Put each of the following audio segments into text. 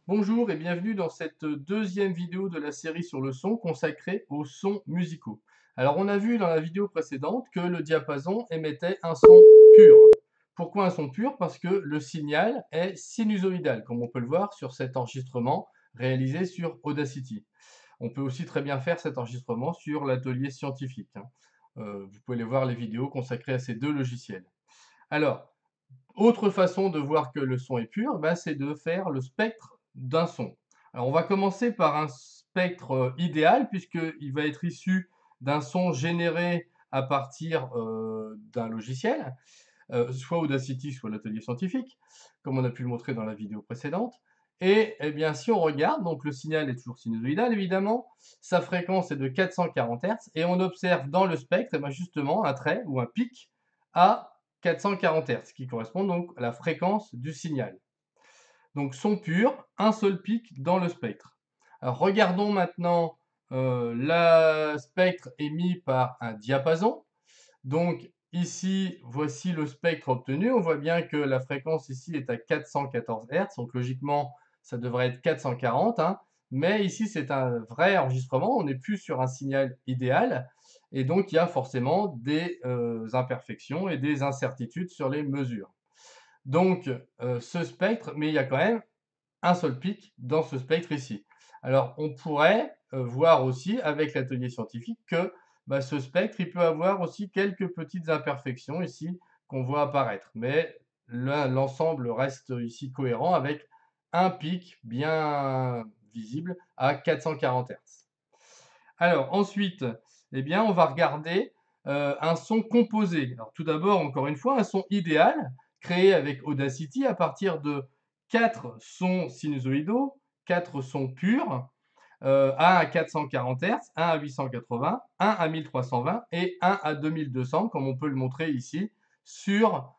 Bonjour et bienvenue dans cette deuxième vidéo de la série sur le son consacrée aux sons musicaux. Alors on a vu dans la vidéo précédente que le diapason émettait un son pur. Pourquoi un son pur? Parce que le signal est sinusoïdal, comme on peut le voir sur cet enregistrement réalisé sur Audacity. On peut aussi très bien faire cet enregistrement sur l'atelier scientifique, hein. Vous pouvez aller voir les vidéos consacrées à ces deux logiciels. Alors, autre façon de voir que le son est pur, bah, c'est de faire le spectre d'un son. Alors on va commencer par un spectre idéal, puisqu'il va être issu d'un son généré à partir d'un logiciel, soit Audacity, soit l'atelier scientifique, comme on a pu le montrer dans la vidéo précédente. Et eh bien, si on regarde, donc le signal est toujours sinusoïdal évidemment, sa fréquence est de 440 Hz, et on observe dans le spectre eh bien, justement un trait ou un pic à 440 Hz, qui correspond donc à la fréquence du signal. Donc son pur, un seul pic dans le spectre. Alors regardons maintenant le spectre émis par un diapason. Donc ici, voici le spectre obtenu. On voit bien que la fréquence ici est à 414 Hz, donc logiquement, ça devrait être 440, hein. Mais ici, c'est un vrai enregistrement, on n'est plus sur un signal idéal, et donc il y a forcément des imperfections et des incertitudes sur les mesures. Donc ce spectre, mais il y a quand même un seul pic dans ce spectre ici. Alors on pourrait voir aussi avec l'atelier scientifique que bah, ce spectre, il peut avoir aussi quelques petites imperfections ici qu'on voit apparaître. Mais l'ensemble reste ici cohérent avec un pic bien visible à 440 Hz. Alors ensuite, eh bien, on va regarder un son composé. Alors tout d'abord, encore une fois, un son idéal créé avec Audacity à partir de 4 sons sinusoïdaux, 4 sons purs, un à 440 Hz, un à 880, un à 1320 et un à 2200, comme on peut le montrer ici sur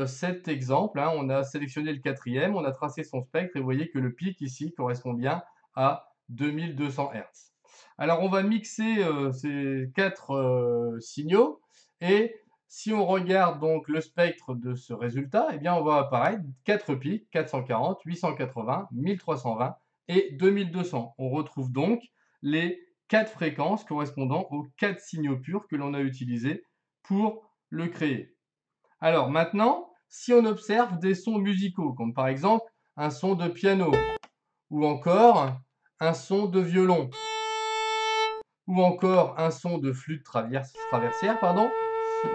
cet exemple, hein. On a sélectionné le quatrième, on a tracé son spectre et vous voyez que le pic ici correspond bien à 2200 Hz. Alors on va mixer ces 4 signaux, et si on regarde donc le spectre de ce résultat, eh bien on va apparaître 4 pics, 440, 880, 1320 et 2200. On retrouve donc les 4 fréquences correspondant aux 4 signaux purs que l'on a utilisés pour le créer. Alors maintenant, si on observe des sons musicaux, comme par exemple un son de piano, ou encore un son de violon, ou encore un son de flûte traversière, pardon,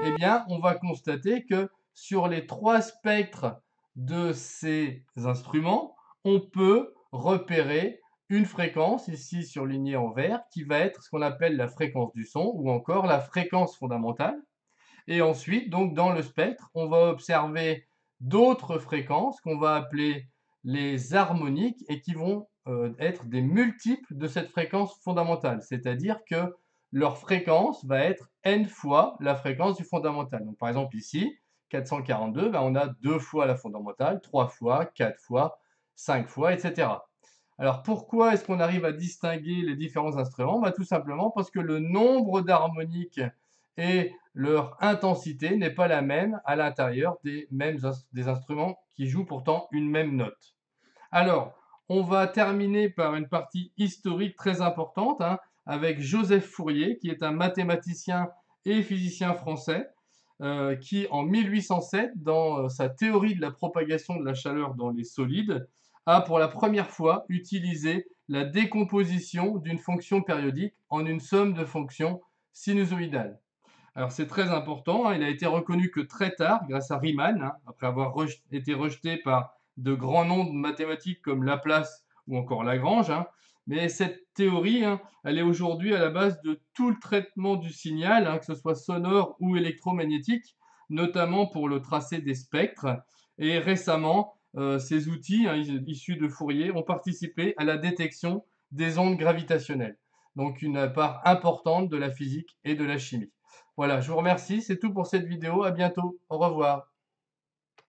eh bien, on va constater que sur les 3 spectres de ces instruments, on peut repérer une fréquence, ici surlignée en vert, qui va être ce qu'on appelle la fréquence du son, ou encore la fréquence fondamentale. Et ensuite, donc dans le spectre, on va observer d'autres fréquences qu'on va appeler les harmoniques et qui vont être des multiples de cette fréquence fondamentale. C'est-à-dire que leur fréquence va être n fois la fréquence du fondamental. Donc par exemple ici, 442, ben, on a 2 fois la fondamentale, 3 fois, 4 fois, 5 fois, etc. Alors pourquoi est-ce qu'on arrive à distinguer les différents instruments? Ben, tout simplement parce que le nombre d'harmoniques et leur intensité n'est pas la même à l'intérieur des instruments qui jouent pourtant une même note. Alors, on va terminer par une partie historique très importante, hein, avec Joseph Fourier, qui est un mathématicien et physicien français, qui en 1807, dans sa théorie de la propagation de la chaleur dans les solides, a pour la première fois utilisé la décomposition d'une fonction périodique en une somme de fonctions sinusoïdales. Alors c'est très important, hein, il a été reconnu que très tard, grâce à Riemann, hein, après avoir été rejeté par de grands noms de mathématiques comme Laplace ou encore Lagrange, hein. Mais cette théorie, hein, elle est aujourd'hui à la base de tout le traitement du signal, hein, que ce soit sonore ou électromagnétique, notamment pour le tracé des spectres. Et récemment, ces outils, hein, issus de Fourier ont participé à la détection des ondes gravitationnelles. Donc une part importante de la physique et de la chimie. Voilà, je vous remercie, c'est tout pour cette vidéo, à bientôt, au revoir.